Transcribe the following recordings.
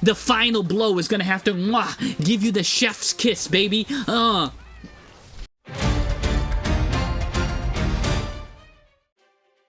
The final blow is gonna have to give you the chef's kiss, baby.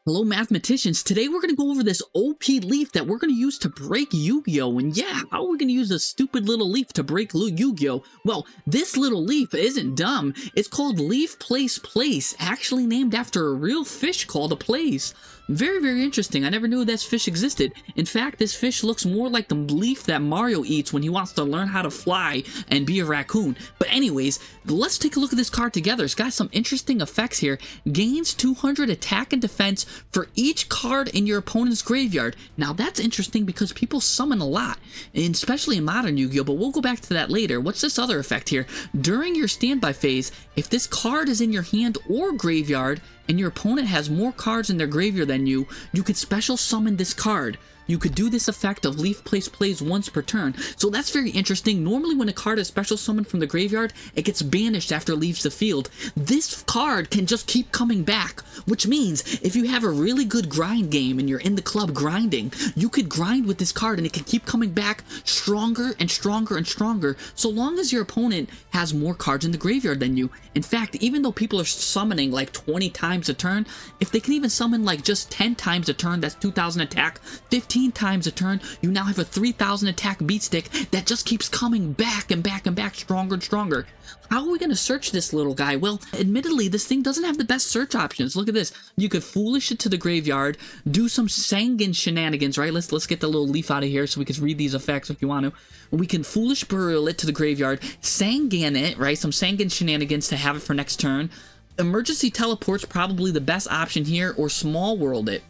Hello mathematicians, today we're going to go over this OP leaf that we're going to use to break Yu-Gi-Oh! And yeah, how are we going to use a stupid little leaf to break Yu-Gi-Oh! Well, this little leaf isn't dumb. It's called Leafplace Plaice, actually named after a real fish called a plaice. Very, very interesting. I never knew this fish existed. In fact, this fish looks more like the leaf that Mario eats when he wants to learn how to fly and be a raccoon. But anyways, let's take a look at this card together. It's got some interesting effects here. Gains 200 attack and defense for each card in your opponent's graveyard. Now that's interesting because people summon a lot, and especially in modern Yu-Gi-Oh! But we'll go back to that later. What's this other effect here? During your standby phase, if this card is in your hand or graveyard, and your opponent has more cards in their graveyard than you, you could special summon this card. You could do this effect of Leafplace Plaice once per turn. So that's very interesting. Normally when a card is special summoned from the graveyard, it gets banished after it leaves the field. This card can just keep coming back, which means if you have a really good grind game and you're in the club grinding, you could grind with this card and it can keep coming back stronger and stronger and stronger, so long as your opponent has more cards in the graveyard than you. In fact, even though people are summoning like 20 times a turn, if they can even summon like just 10 times a turn, that's 2,000 attack, 15 times a turn, you now have a 3,000 attack beat stick that just keeps coming back and back and back, stronger and stronger. How are we going to search this little guy? Well, admittedly, this thing doesn't have the best search options. Look at this. You could foolish it to the graveyard, do some Sangan shenanigans, right? Let's get the little leaf out of here so we can read these effects if you want to. We can foolish burial it to the graveyard, Sangan it, right? Some Sangan shenanigans to have it for next turn. Emergency teleport's probably the best option here, or small world it.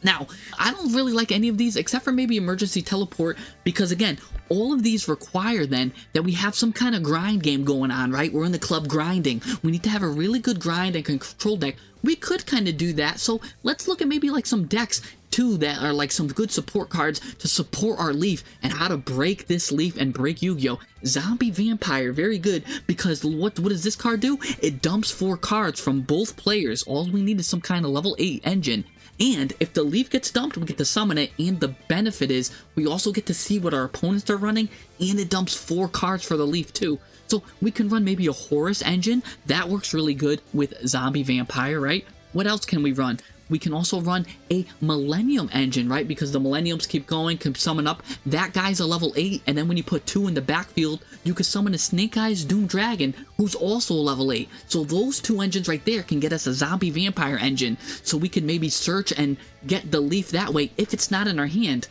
Now, I don't really like any of these except for maybe emergency teleport, because again, all of these require then that we have some kind of grind game going on, right? We're in the club grinding. We need to have a really good grind and control deck. We could kind of do that, so let's look at maybe like some decks too that are like some good support cards to support our leaf and how to break this leaf and break Yu-Gi-Oh! Zombie Vampire, very good, because what does this card do? It dumps 4 cards from both players. All we need is some kind of level 8 engine. And if the leaf gets dumped, we get to summon it, and the benefit is we also get to see what our opponents are running, and it dumps 4 cards for the leaf too. So we can run maybe a Horus engine. That works really good with Zombie Vampire, right? What else can we run? We can also run a Millennium engine, right? Because the Millenniums keep going, can summon up. That guy's a level 8, and then when you put 2 in the backfield, you can summon a Snake Eyes Doom Dragon, who's also a level 8. So those 2 engines right there can get us a Zombie Vampire engine, so we can maybe search and get the leaf that way if it's not in our hand.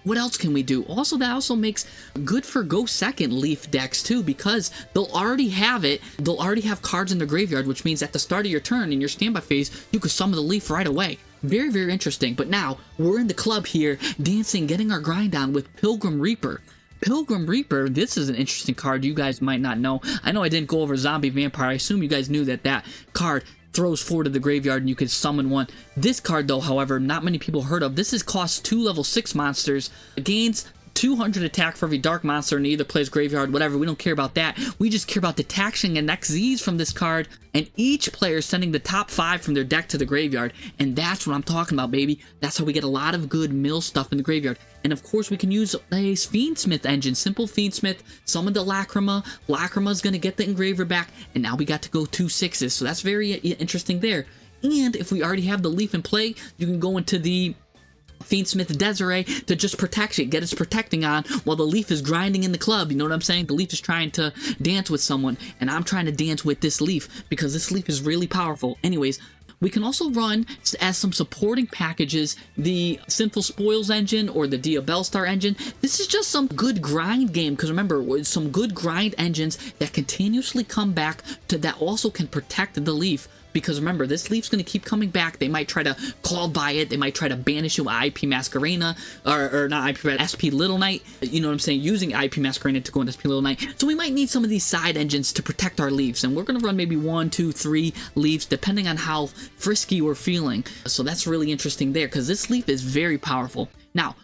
What else can we do? Also, that also makes good for go second leaf decks too, because they'll already have it. They'll already have cards in the graveyard, which means at the start of your turn in your standby phase, you could summon the leaf right away. Very, very interesting. But now we're in the club here, dancing, getting our grind on with Pilgrim Reaper. Pilgrim Reaper, this is an interesting card you guys might not know. I know I didn't go over Zombie Vampire. I assume you guys knew that card throws 4 to the graveyard and you could summon 1. This card though, however, not many people heard of. This is costs 2 level 6 monsters, gains 200 attack for every dark monster in either player's graveyard, whatever. We don't care about that. We just care about detaching and XZs from this card, and each player sending the top 5 from their deck to the graveyard. And that's what I'm talking about, baby. That's how we get a lot of good mill stuff in the graveyard. And of course, we can use a Fiendsmith engine, simple Fiendsmith, summon the Lacrima. Lacrima's gonna get the engraver back, and now we got to go 2 6s. So that's very interesting there. And if we already have the leaf in play, you can go into the Fiendsmith Desiree to just protect it, get its protecting on while the leaf is grinding in the club. You know what I'm saying? The leaf is trying to dance with someone, and I'm trying to dance with this leaf because this leaf is really powerful. Anyways, we can also run as some supporting packages the Sinful Spoils engine or the Diabellstar engine. This is just some good grind game, because remember, some good grind engines that continuously come back to that also can protect the leaf. Because remember, this leaf's going to keep coming back. They might try to call by it. They might try to banish it with IP Masquerena, or not IP, but SP Little Knight. You know what I'm saying? Using IP Masquerena to go into SP Little Knight. So we might need some of these side engines to protect our leaves. And we're going to run maybe 1, 2, 3 leaves, depending on how frisky we're feeling. So that's really interesting there, because this leaf is very powerful. Now,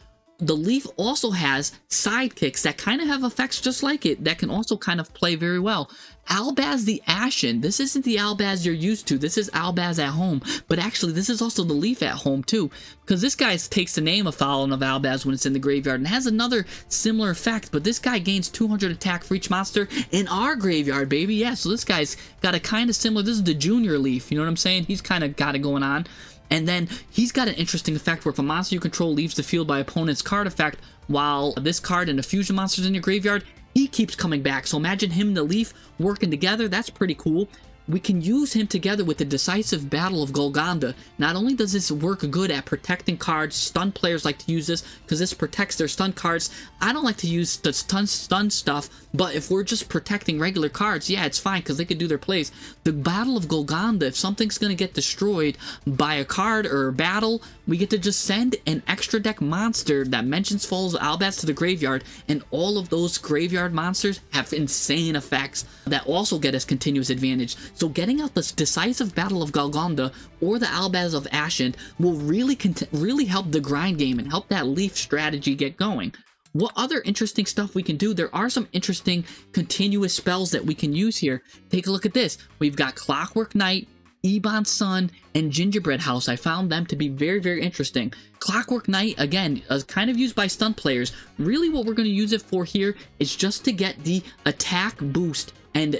The Leaf also has sidekicks that kind of have effects just like it that can also kind of play very well. Albaz the Ashen. This isn't the Albaz you're used to. This is Albaz at home. But actually, this is also the Leaf at home too. Because this guy takes the name of Fallen of Albaz when it's in the graveyard and has another similar effect. But this guy gains 200 attack for each monster in our graveyard, baby. Yeah, so this guy's got a kind of similar. This is the Junior Leaf. You know what I'm saying? He's kind of got it going on. And then he's got an interesting effect where if a monster you control leaves the field by opponent's card effect, while this card and the fusion monsters in your graveyard, he keeps coming back. So imagine him and the Leaf working together. That's pretty cool. We can use him together with the Decisive Battle of Golconda. Not only does this work good at protecting cards, stun players like to use this because this protects their stun cards. I don't like to use the stun stuff, but if we're just protecting regular cards, yeah, it's fine because they could do their plays. The Battle of Golconda, if something's going to get destroyed by a card or a battle, we get to just send an extra deck monster that mentions Falls of Albaz to the graveyard, and all of those graveyard monsters have insane effects that also get us continuous advantage. So getting out this Decisive Battle of Golconda or the Albaz of Ashen will really help the grind game and help that Leaf strategy get going. What other interesting stuff we can do? There are some interesting continuous spells that we can use here. Take a look at this. We've got Clockwork Knight, Ebon Sun, and Gingerbread House. I found them to be very, very interesting. Clockwork Knight, again, kind of used by stun players. Really what we're going to use it for here is just to get the attack boost and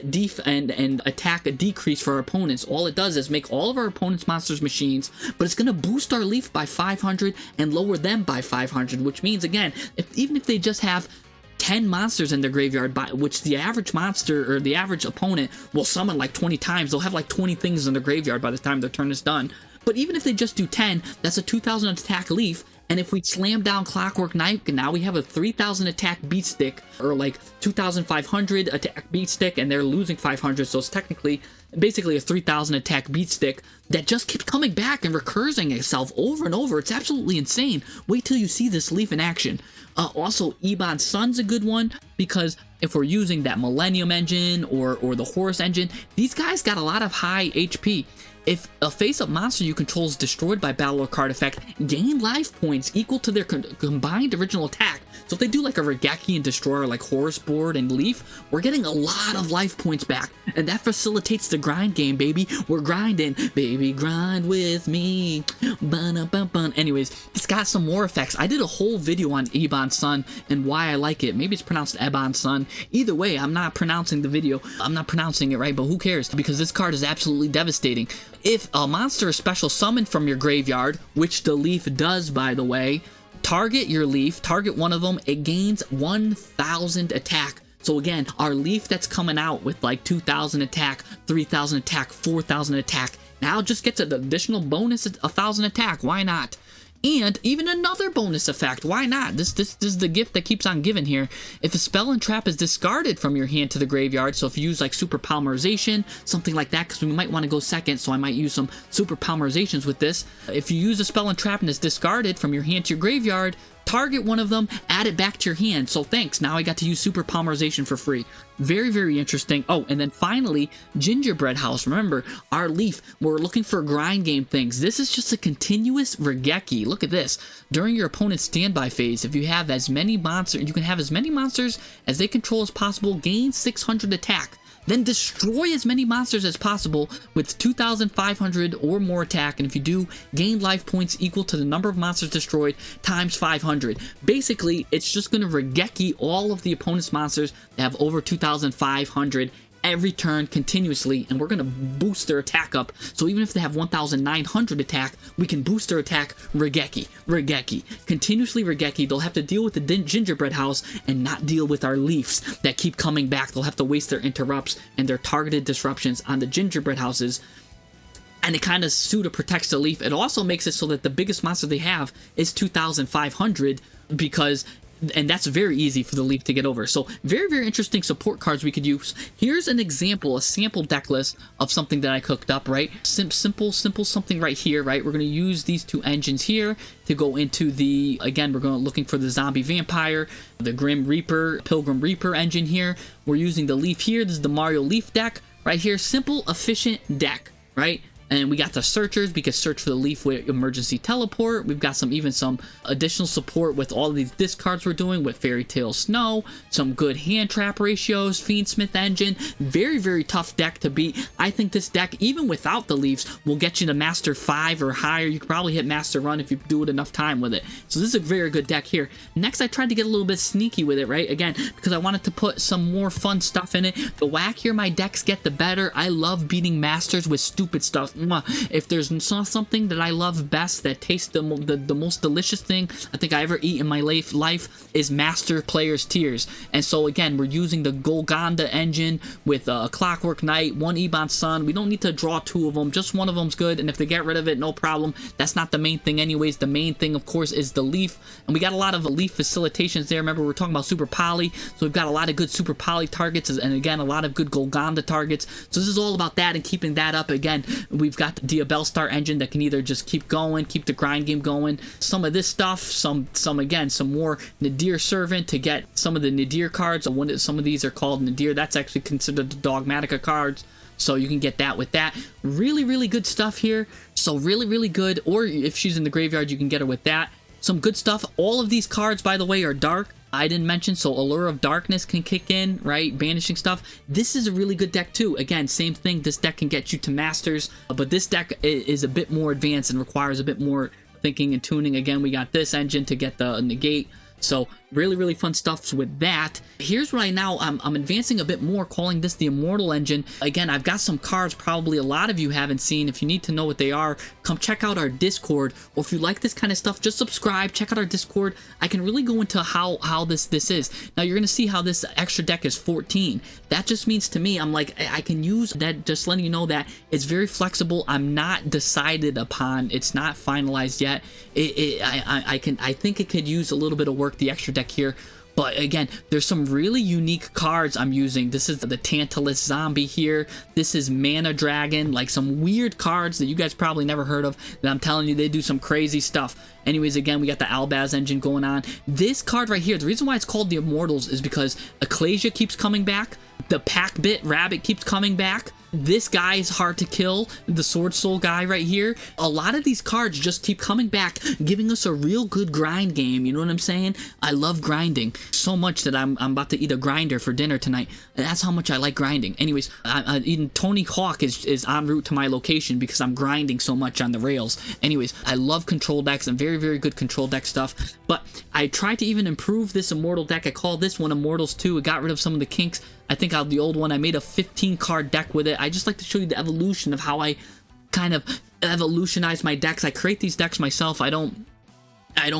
attack a decrease for our opponents. All it does is make all of our opponents monsters machines, but it's going to boost our Leaf by 500 and lower them by 500, which means, again, even if they just have 10 monsters in their graveyard, which the average monster or the average opponent will summon like 20 times, they'll have like 20 things in their graveyard by the time their turn is done. But even if they just do 10, that's a 2,000 attack Leaf. And if we slam down Clockwork Knight, now we have a 3,000 attack beat stick, or like 2,500 attack beat stick, and they're losing 500, so it's technically basically a 3,000 attack beat stick that just keeps coming back and recursing itself over and over. It's absolutely insane. Wait till you see this Leaf in action. Also, Ebon Sun's a good one, because if we're using that Millennium engine or the Horus engine, these guys got a lot of high HP. If a face-up monster you control is destroyed by battle or card effect, gain life points equal to their combined original attack. So if they do like a Regeki and Destroyer like Horus Board and Leaf, we're getting a lot of life points back. And that facilitates the grind game, baby. We're grinding. Baby, grind with me. Ba-na-ba-bun. Anyways, it's got some more effects. I did a whole video on Ebon Sun and why I like it. Maybe it's pronounced Ebon Sun. Either way, I'm not pronouncing the video. I'm not pronouncing it right, but who cares? Because this card is absolutely devastating. If a monster is special summoned from your graveyard, which the Leaf does, by the way, target your Leaf, target one of them, it gains 1,000 attack. So again, our Leaf that's coming out with like 2,000 attack, 3,000 attack, 4,000 attack, now just gets an additional bonus, 1,000 attack. Why not? And even another bonus effect. Why not? This is the gift that keeps on giving here. If a spell and trap is discarded from your hand to the graveyard, so if you use like Super Polymerization, something like that, because we might want to go second, so I might use some Super Polymerizations with this. If you use a spell and trap and it's discarded from your hand to your graveyard, target one of them, add it back to your hand. So thanks, now I got to use Super Polymerization for free. Very, very interesting. Oh, and then finally, Gingerbread House. Remember, our Leaf, we're looking for grind game things. This is just a continuous Regeki. Look at this. During your opponent's standby phase, if you have as many monsters, you can have as many monsters as they control as possible, gain 600 attack. Then destroy as many monsters as possible with 2,500 or more attack, and if you do, gain life points equal to the number of monsters destroyed times 500. Basically, it's just going to Regeki all of the opponent's monsters that have over 2,500 every turn continuously, and we're going to boost their attack up. So even if they have 1,900 attack, we can boost their attack. Regeki, continuously Regeki. They'll have to deal with the Gingerbread House and not deal with our Leafs that keep coming back. They'll have to waste their interrupts and their targeted disruptions on the Gingerbread Houses. And it kind of pseudo protects the Leaf. It also makes it so that the biggest monster they have is 2,500, because and that's very easy for the Leaf to get over. So very, very interesting support cards we could use. Here's an example, a sample deck list of something that I cooked up, right? Simple something right here, right? We're going to use these two engines here to go into the, again, we're going to looking for the Zombie Vampire, the Grim Reaper, Pilgrim Reaper engine here. We're using the Leaf here. This is the Mario Leaf deck right here. Simple, efficient deck, right? And we got the searchers, because search for the leaf with emergency teleport. We've got even some additional support with all of these discards we're doing with Fairy Tale Snow, some good hand trap ratios, Fiendsmith Engine. Very, very tough deck to beat. I think this deck, even without the leaves, will get you to Master 5 or higher. You could probably hit Master Run if you do it enough time with it. So this is a very good deck here. Next, I tried to get a little bit sneaky with it, right? Again, because I wanted to put some more fun stuff in it. The wackier my decks get, the better. I love beating Masters with stupid stuff. If there's something that I love best, that tastes the most delicious thing I think I ever eat in my life is Master Players Tears. And so again, we're using the Golconda engine with Clockwork Knight, one Ebon Sun. We don't need to draw two of them, just one of them's good, and if they get rid of it, no problem. That's not the main thing anyways. The main thing, of course, is the leaf, and we got a lot of leaf facilitations there. Remember, we're talking about Super Poly, so we've got a lot of good Super Poly targets, and again, a lot of good Golconda targets. So this is all about that and keeping that up. Again, we've got the Diabellstar engine that can either just keep going, keep the grind game going. Some of this stuff, some more Nadir Servant to get some of the Nadir cards. Some of these are called Nadir. That's actually considered the Dogmatica cards. So you can get that with that. Really, really good stuff here. So really, really good. Or if she's in the graveyard, you can get her with that. Some good stuff. All of these cards, by the way, are dark. I didn't mention, so Allure of Darkness can kick in, right? Banishing stuff. This is a really good deck too. Again, same thing. This deck can get you to Masters, but this deck is a bit more advanced and requires a bit more thinking and tuning. Again, we got this engine to get the negate. So really, really fun stuff with that. Here's what I'm advancing a bit more, calling this the Immortal engine. Again, I've got some cards probably a lot of you haven't seen. If you need to know what they are, come check out our Discord. Or if you like this kind of stuff, just subscribe, check out our Discord. I can really go into how this is. Now you're gonna see how this extra deck is 14. That just means to me, I'm like, I can use that, just letting you know that it's very flexible. I'm not decided upon, it's not finalized yet. I think it could use a little bit of work, the extra deck here. But again, there's some really unique cards I'm using. This is the Tantalus Zombie here. This is Mana Dragon, like some weird cards that you guys probably never heard of, that I'm telling you, they do some crazy stuff. Anyways, again, we got the Albaz engine going on. This card right here, the reason why it's called the Immortals is because Ecclesia keeps coming back. The Packbit Rabbit keeps coming back. This guy is hard to kill, the Sword Soul guy right here. A lot of these cards just keep coming back, giving us a real good grind game. You know what I'm saying? I love grinding so much that I'm about to eat a grinder for dinner tonight. And that's how much I like grinding. Anyways, Tony Hawk is en route to my location because I'm grinding so much on the rails. Anyways, I love control decks and very, very good control deck stuff. But I tried to even improve this Immortal deck. I call this one Immortals 2. It got rid of some of the kinks. I think out of the old one, I made a 15 card deck with it. I just like to show you the evolution of how I kind of evolutionize my decks. I create these decks myself. I don't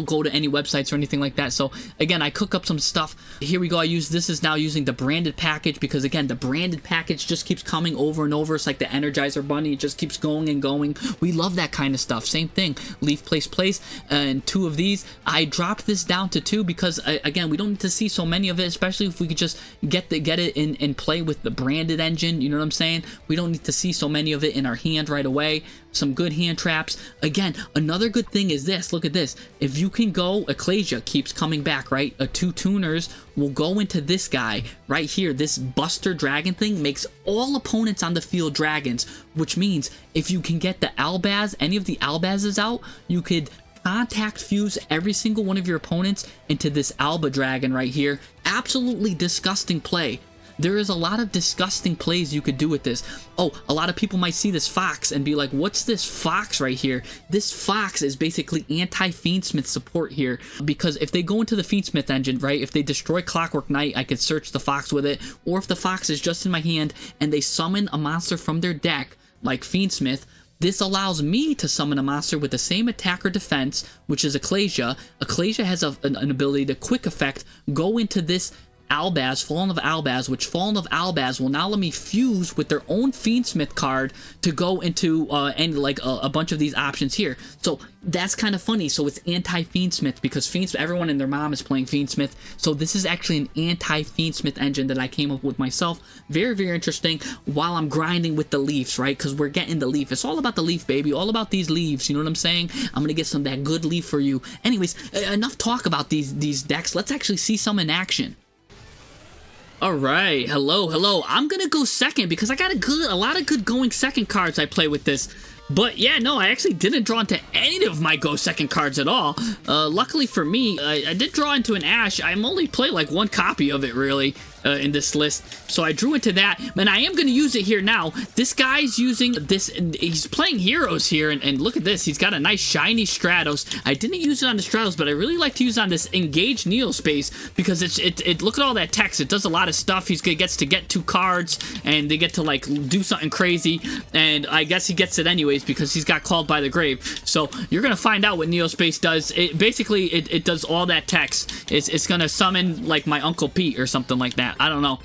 go to any websites or anything like that. So again, I cook up some stuff. Here we go. This is now using the branded package, because again, the branded package just keeps coming over and over. It's like the Energizer Bunny. It just keeps going and going. We love that kind of stuff. Same thing. Leafplace Plaice and 2 of these. I dropped this down to 2 because again, we don't need to see so many of it, especially if we could just get it in play with the branded engine. You know what I'm saying? We don't need to see so many of it in our hand right away. Some good hand traps. Again, another good thing is this. Look at this. If you can go, Ecclesia keeps coming back, right? 2 tuners will go into this guy right here. This Buster Dragon thing makes all opponents on the field dragons, which means if you can get the Albaz, any of the Albazes out, you could contact fuse every single one of your opponents into this Alba Dragon right here. Absolutely disgusting play. There is a lot of disgusting plays you could do with this. Oh, a lot of people might see this fox and be like, what's this fox right here? This fox is basically anti-Fiendsmith support here, because if they go into the Fiendsmith engine, right, if they destroy Clockwork Knight, I could search the fox with it, or if the fox is just in my hand and they summon a monster from their deck, like Fiendsmith, this allows me to summon a monster with the same attack or defense, which is Ecclesia. Ecclesia has an ability to quick effect go into this Albaz, Fallen of Albaz, which Fallen of Albaz will now let me fuse with their own Fiendsmith card to go into a bunch of these options here. So that's kind of funny. So it's anti-Fiendsmith, because everyone and their mom is playing Fiendsmith. So this is actually an anti-Fiendsmith engine that I came up with myself. Very, very interesting while I'm grinding with the leaves, right? Because we're getting the leaf. It's all about the leaf, baby. All about these leaves. You know what I'm saying? I'm going to get some of that good leaf for you. Anyways, enough talk about these decks. Let's actually see some in action. All right, hello. I'm gonna go second because I got a lot of good going second cards I play with this. But yeah, no, I actually didn't draw into any of my Go Second cards at all. Luckily for me, I did draw into an Ash. I'm only played like one copy of it, really. In this list, so I drew into that, and I am going to use it here now. This guy's using this, he's playing heroes here, and look at this, he's got a nice shiny Stratos. I didn't use it on the Stratos, but I really like to use it on this Engage Neospace, because it look at all that text, it does a lot of stuff. He gets to get 2 cards, and they get to like do something crazy, and I guess he gets it anyways, because he's got Called by the Grave. So you're going to find out what Neospace does. Basically, it does all that text. It's going to summon like my Uncle Pete or something like that. I don't know.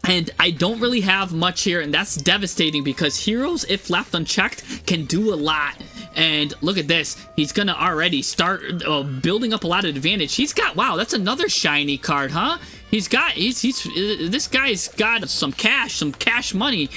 And I don't really have much here, and that's devastating because heroes, if left unchecked, can do a lot. And look at this. He's gonna already start building up a lot of advantage. He's got, wow, that's another shiny card, huh? This guy's got some cash money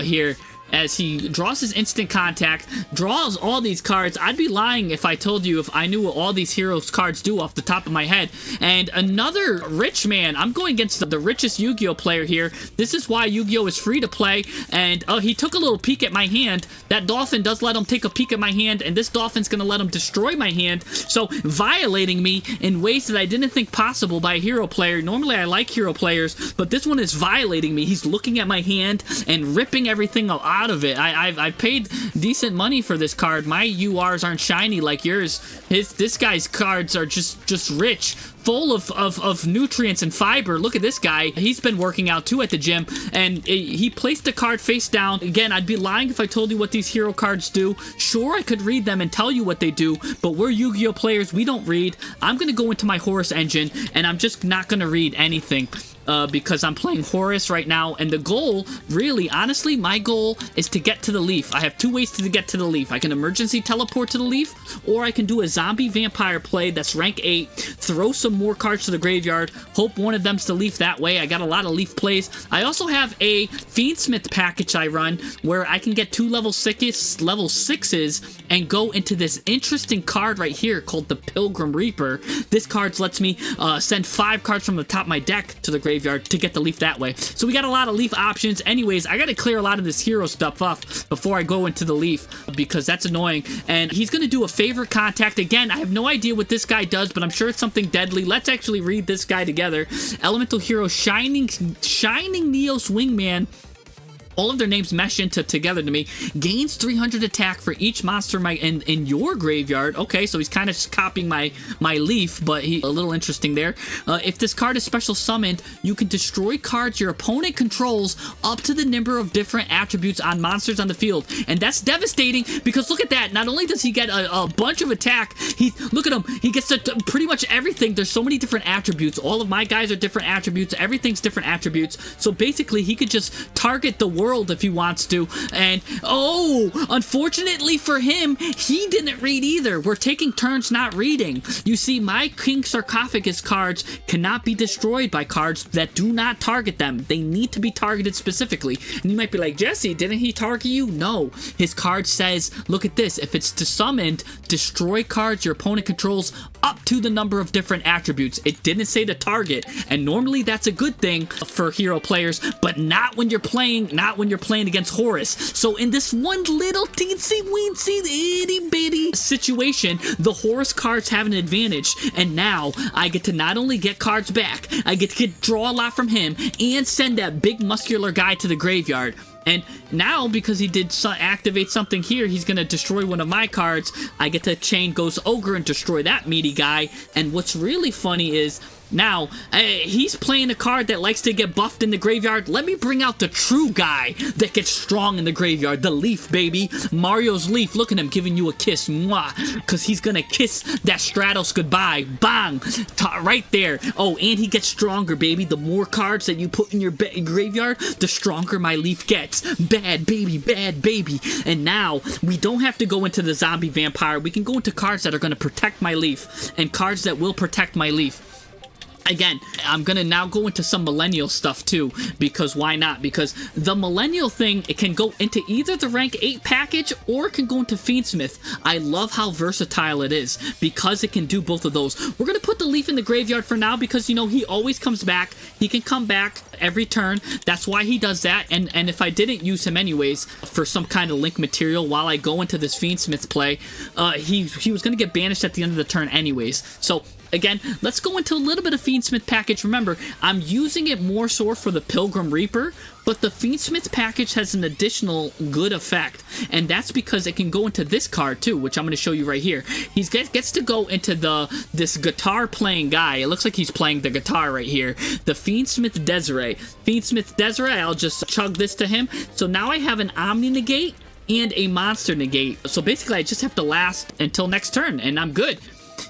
here. As he draws his instant contact, draws all these cards. I'd be lying if I told you if I knew what all these heroes cards do off the top of my head. And another rich man. I'm going against the richest Yu-Gi-Oh player here. This is why Yu-Gi-Oh is free to play. And he took a little peek at my hand. That dolphin does let him take a peek at my hand, and this dolphin's gonna let him destroy my hand. So violating me in ways that I didn't think possible by a hero player. Normally I like hero players, but this one is violating me. He's looking at my hand and ripping everything out of it. I've paid decent money for this card. My URs aren't shiny like yours. This guy's cards are just rich, full of nutrients and fiber. Look at this guy. He's been working out too at the gym, and he placed the card face down. Again, I'd be lying if I told you what these hero cards do. Sure, I could read them and tell you what they do, but we're Yu-Gi-Oh players. We don't read. I'm gonna go into my Horus engine, and I'm just not gonna read anything. Because I'm playing Horus right now, and the goal, really, honestly, my goal is to get to the Leaf. I have 2 ways to get to the Leaf. I can emergency teleport to the Leaf, or I can do a zombie vampire play that's rank 8, throw some more cards to the graveyard, hope one of them's the Leaf that way. I got a lot of Leaf plays. I also have a Fiendsmith package I run, where I can get 2 level 6s, and go into this interesting card right here called the Pilgrim Reaper. This card lets me send 5 cards from the top of my deck to the graveyard to get the Leaf that way. So we got a lot of Leaf options. Anyways, I gotta clear a lot of this hero stuff off before I go into the Leaf, because that's annoying. And he's gonna do a favorite contact. Again, I have no idea what this guy does, but I'm sure it's something deadly. Let's actually read this guy together. Elemental Hero, Shining Neos Wingman. All of their names mesh into together to me. Gains 300 attack for each monster in your graveyard. Okay, so he's kind of just copying my Leaf, but a little interesting there. If this card is special summoned, you can destroy cards your opponent controls up to the number of different attributes on monsters on the field. And that's devastating, because look at that. Not only does he get a bunch of attack, look at him. He gets to pretty much everything. There's so many different attributes. All of my guys are different attributes. Everything's different attributes. So basically, he could just target the world if he wants to. And unfortunately for him, he didn't read either. We're taking turns not reading. You see, my King Sarcophagus cards cannot be destroyed by cards that do not target them. They need to be targeted specifically. And you might be like, Jesse, didn't he target you? No. His card says, look at this. If it's to summoned, destroy cards your opponent controls up to the number of different attributes. It didn't say to target, and normally that's a good thing for hero players, but not when you're playing against Horus. So in this one little teensy weensy itty bitty situation, the Horus cards have an advantage, and now I get to not only get cards back, I get to draw a lot from him and send that big muscular guy to the graveyard. And now, because he did activate something here, he's going to destroy one of my cards. I get to chain Ghost Ogre and destroy that meaty guy. And what's really funny is, now, he's playing a card that likes to get buffed in the graveyard. Let me bring out the true guy that gets strong in the graveyard. The Leaf, baby. Mario's Leaf. Look at him giving you a kiss. Mwah. Because he's going to kiss that Stratos goodbye. Bang. Right there. Oh, and he gets stronger, baby. The more cards that you put in your graveyard, the stronger my Leaf gets. Bad, baby. Bad, baby. And now, we don't have to go into the zombie vampire. We can go into cards that are going to protect my Leaf. And cards that will protect my Leaf. Again, I'm gonna now go into some millennial stuff too, because why not? Because the millennial thing, it can go into either the rank 8 package or it can go into Fiendsmith. I love how versatile it is because it can do both of those. We're gonna put the Leaf in the graveyard for now because, you know, he always comes back. He can come back every turn. That's why he does that. And if I didn't use him anyways for some kind of link material while I go into this Fiendsmith play, he was gonna get banished at the end of the turn anyways. So again, let's go into a little bit of Fiendsmith package. Remember, I'm using it more so for the Pilgrim Reaper, but the Fiendsmith package has an additional good effect, and that's because it can go into this card too, which I'm going to show you right here. He gets to go into this guitar playing guy. It looks like he's playing the guitar right here. The Fiendsmith Desiree. Fiendsmith Desiree, I'll just chug this to him. So now I have an Omni Negate and a Monster Negate. So basically, I just have to last until next turn, and I'm good.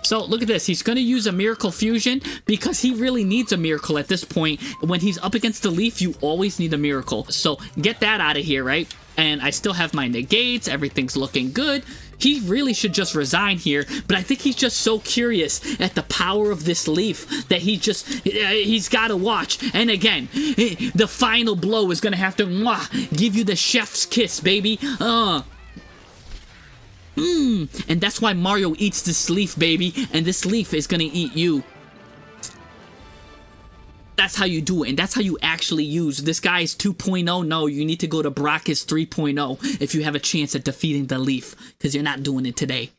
So look at this. He's going to use a Miracle Fusion because he really needs a miracle at this point. When he's up against the Leaf, you always need a miracle. So get that out of here, right? And I still have my negates. Everything's looking good. He really should just resign here, but I think he's just so curious at the power of this Leaf that he's got to watch. And again, the final blow is going to have to give you the chef's kiss, baby. And that's why Mario eats this Leaf, baby, and this Leaf is gonna eat you. That's how you do it, and that's how you actually use. This guy is 2.0. No, you need to go to Brachus 3.0 if you have a chance at defeating the Leaf, because you're not doing it today.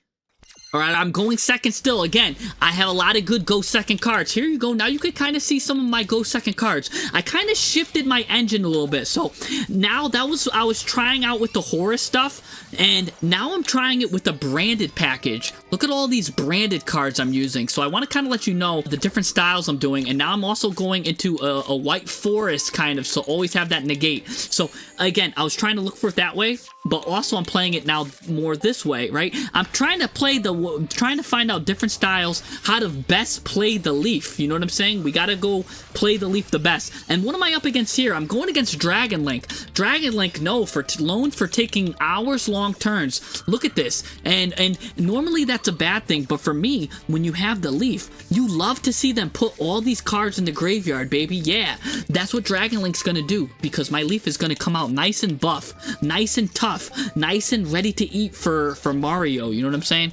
Alright, I'm going second still. Again, I have a lot of good go second cards. Here you go. Now you can kind of see some of my go second cards. I kind of shifted my engine a little bit. So now I was trying out with the Horus stuff, and now I'm trying it with the branded package. Look at all these branded cards I'm using. So I want to kind of let you know the different styles I'm doing, and now I'm also going into a white forest kind of, so always have that negate. So again, I was trying to look for it that way, but also I'm playing it now more this way, right? I'm trying to find out different styles, how to best play the Leaf. You know what I'm saying? We gotta go play the Leaf the best. And what am I up against here? I'm going against Dragon Link. Dragon Link, known for taking hours-long turns. Look at this. And normally that's a bad thing, but for me, when you have the Leaf, you love to see them put all these cards in the graveyard, baby. Yeah, that's what Dragon Link's gonna do, because my Leaf is gonna come out nice and buff, nice and tough, nice and ready to eat for Mario. You know what I'm saying?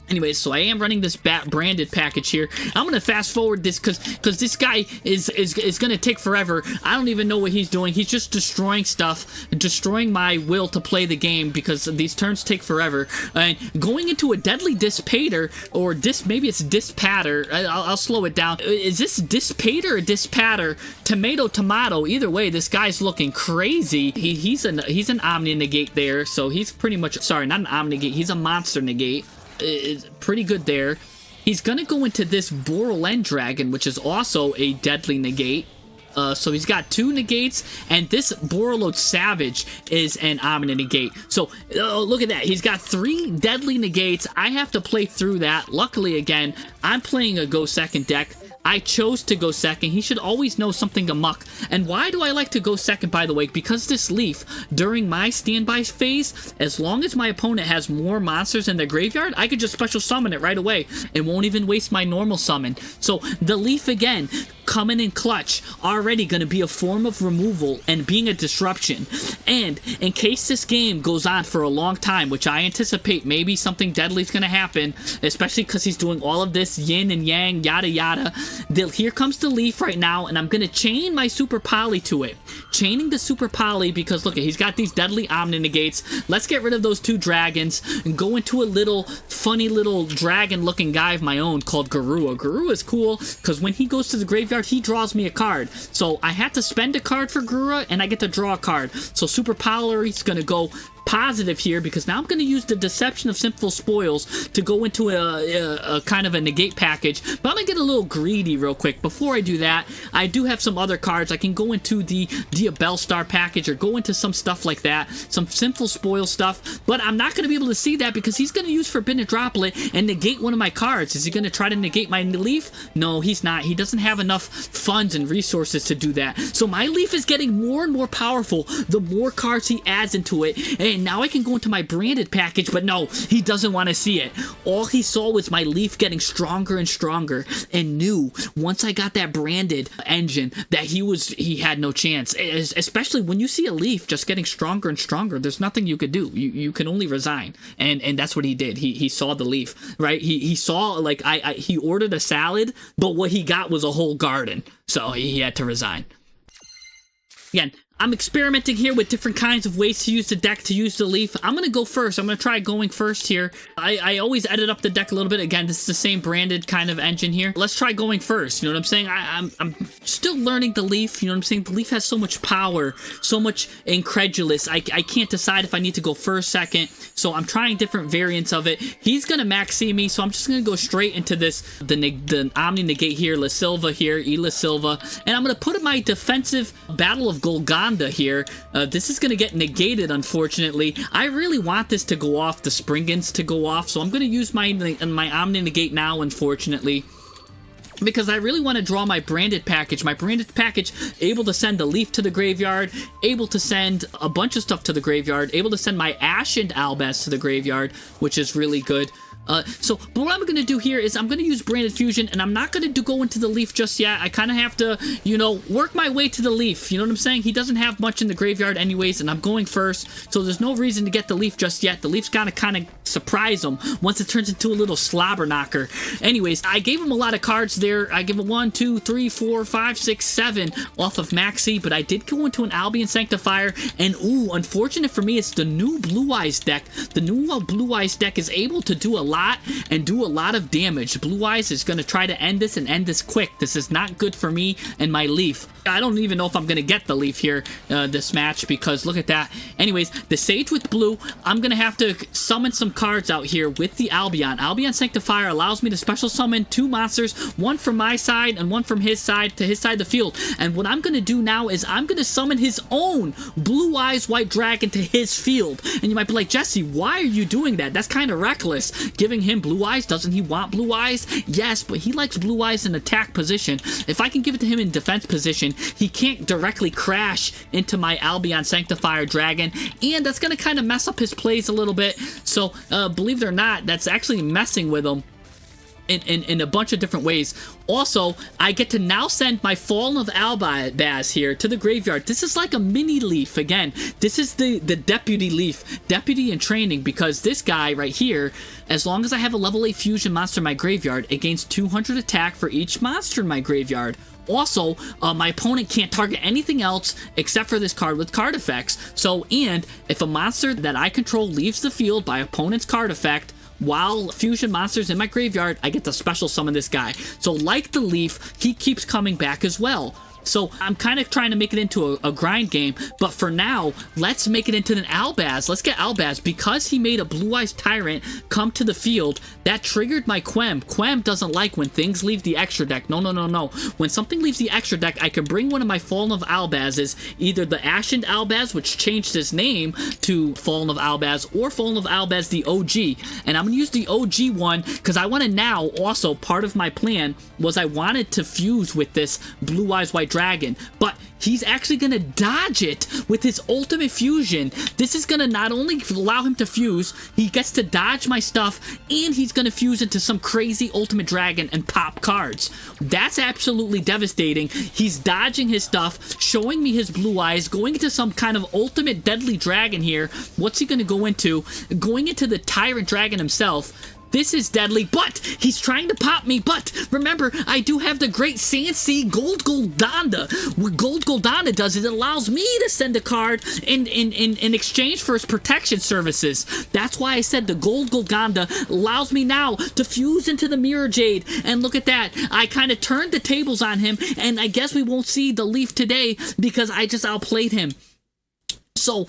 Anyways, so I am running this branded package here. I'm gonna fast forward this because this guy is gonna take forever. I don't even know what he's doing. He's just destroying stuff, destroying my will to play the game because these turns take forever. And going into a Deadly Dispater, or maybe it's Dispatter. I'll slow it down. Is this Dispater or Dispatter? Tomato. Either way, this guy's looking crazy. He's an Omni Negate there, so he's pretty much, sorry, not an Omni Negate. He's a Monster Negate. Is pretty good there. He's gonna go into this Borland Dragon, which is also a deadly negate. So he's got 2 negates, and this Borreload Savage is an Omni Negate. So look at that. He's got 3 deadly negates. I have to play through that. Luckily, again, I'm playing a go second deck. I chose to go second. He should always know something amok. And why do I like to go second, by the way? Because this Leaf, during my standby phase, as long as my opponent has more monsters in their graveyard, I could just special summon it right away. It won't even waste my normal summon. So the Leaf, again, coming in clutch, already going to be a form of removal and being a disruption. And in case this game goes on for a long time, which I anticipate maybe something deadly is going to happen, especially because he's doing all of this yin and yang, yada yada, here comes the Leaf right now, and I'm going to chain my Super Poly to it. Chaining the Super Poly because, look, he's got these deadly Omni Negates. Let's get rid of those 2 dragons and go into a little funny little dragon-looking guy of my own called Garua. Garua is cool because when he goes to the graveyard, he draws me a card. So I had to spend a card for Garua, and I get to draw a card. So Super Poly is going to go positive here because now I'm going to use the Deception of Sinful Spoils to go into a kind of a negate package. But I'm going to get a little greedy real quick. Before I do that, I do have some other cards. I can go into the Bellstar package or go into some stuff like that, some Sinful Spoil stuff, but I'm not going to be able to see that because he's going to use Forbidden Droplet and negate one of my cards. Is he going to try to negate my Leaf? No, he's not. He doesn't have enough funds and resources to do that. So my Leaf is getting more and more powerful the more cards he adds into it. and now I can go into my branded package, but no, he doesn't want to see it. All he saw was my Leaf getting stronger and stronger, and knew once I got that branded engine that he had no chance. Especially when you see a Leaf just getting stronger and stronger, there's nothing you could do. You can only resign, and that's what he did. He saw the Leaf, right? He saw, like, he ordered a salad, but what he got was a whole garden, so he had to resign. Again, I'm experimenting here with different kinds of ways to use the deck, to use the Leaf. I'm going to go first. I'm going to try going first here. I always edit up the deck a little bit. Again, this is the same branded kind of engine here. Let's try going first. You know what I'm saying? I'm still learning the Leaf. You know what I'm saying? The Leaf has so much power, so much incredulous. I can't decide if I need to go first, second. So I'm trying different variants of it. He's going to maxi me, so I'm just going to go straight into this, the Omni Negate here, La Silva here, E La Silva. And I'm going to put in my defensive Battle of Golganda here. This is going to get negated, unfortunately. I really want this to go off, the Springans to go off, so I'm going to use my Omni Negate now, unfortunately, because I really want to draw my branded package. My branded package, able to send the Leaf to the graveyard, able to send a bunch of stuff to the graveyard, able to send my Ashen Albaz to the graveyard, which is really good. But what I'm going to do here is I'm going to use Branded Fusion, and I'm not going to go into the Leaf just yet. I kind of have to, you know, work my way to the Leaf. You know what I'm saying? He doesn't have much in the graveyard anyways, and I'm going first, so there's no reason to get the Leaf just yet. The Leaf's got to kind of surprise him once it turns into a little slobber knocker. Anyways, I gave him a lot of cards there. I give him 1, 2, 3, 4, 5, 6, 7 off of Maxi, but I did go into an Albion Sanctifier, and ooh, unfortunate for me, it's the new Blue Eyes deck. The new Blue Eyes deck is able to do a lot and do a lot of damage. Blue Eyes is going to try to end this and end this quick. This is not good for me and my Leaf. I don't even know if I'm going to get the Leaf here this match, because look at that. Anyways, the Sage with blue, I'm going to have to summon some cards out here with the Albion. Albion Sanctifier allows me to special summon 2 monsters, one from my side and one from his side to his side of the field. And what I'm going to do now is I'm going to summon his own Blue Eyes White Dragon to his field. And you might be like, Jesse, why are you doing that? That's kind of reckless. Giving him Blue Eyes? Doesn't he want Blue Eyes? Yes, but he likes Blue Eyes in attack position. If I can give it to him in defense position, he can't directly crash into my Albion Sanctifier Dragon, and that's going to kind of mess up his plays a little bit. So, believe it or not, that's actually messing with him in a bunch of different ways. Also, I get to now send my Fallen of Albaz here to the graveyard. This is like a mini Leaf. Again, this is the Deputy Leaf. Deputy in training, because this guy right here, as long as I have a level 8 fusion monster in my graveyard, it gains 200 attack for each monster in my graveyard. Also, my opponent can't target anything else except for this card with card effects. So, and if a monster that I control leaves the field by opponent's card effect, while fusion monsters in my graveyard, I get to special summon this guy. So like the Leaf, he keeps coming back as well. So I'm kind of trying to make it into a grind game, but for now, let's make it into an Albaz. Let's get Albaz. Because he made a Blue Eyes Tyrant come to the field, that triggered my Quem. Quem doesn't like when things leave the extra deck. No, no, no, no. When something leaves the extra deck, I can bring one of my Fallen of Albazes, either the Ashen Albaz, which changed his name to Fallen of Albaz, or Fallen of Albaz, the OG. And I'm going to use the OG one, because I want to now, also, part of my plan was I wanted to fuse with this Blue Eyes White Dragon, but he's actually going to dodge it with his ultimate fusion. This is going to not only allow him to fuse, he gets to dodge my stuff, and he's going to fuse into some crazy ultimate dragon and pop cards. That's absolutely devastating. He's dodging his stuff, showing me his Blue Eyes, going into some kind of ultimate deadly dragon here. What's he going to go into? Going into the Tyrant Dragon himself. This is deadly, but he's trying to pop me. But remember, I do have the great Sansi Gold Goldanda. What Gold Goldanda does is it allows me to send a card in exchange for his protection services. That's why I said the Gold Goldanda allows me now to fuse into the Mirror Jade. And look at that. I kind of turned the tables on him, and I guess we won't see the Leaf today because I just outplayed him. So,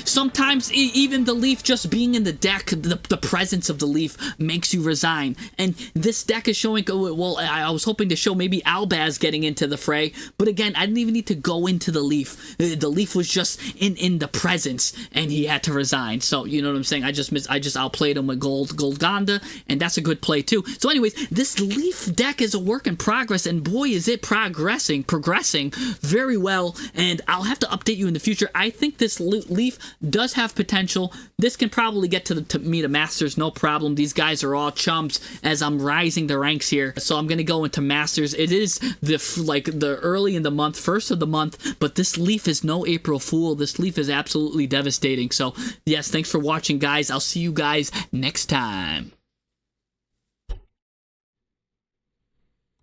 sometimes even the Leaf just being in the deck, the presence of the Leaf makes you resign. And this deck is showing, well, I was hoping to show maybe Albaz getting into the fray, but again, I didn't even need to go into the Leaf. The Leaf was just in the presence, and he had to resign. So, you know what I'm saying? I just outplayed him with Goldganda, and that's a good play too. So anyways, this Leaf deck is a work in progress, and boy, is it progressing very well, and I'll have to update you in the future. I think this this Leaf does have potential. This can probably get to me to Masters, no problem. These guys are all chumps as I'm rising the ranks here. So I'm going to go into Masters. It is the early in the month, first of the month, but this Leaf is no April Fool. This Leaf is absolutely devastating. So yes, thanks for watching, guys. I'll see you guys next time.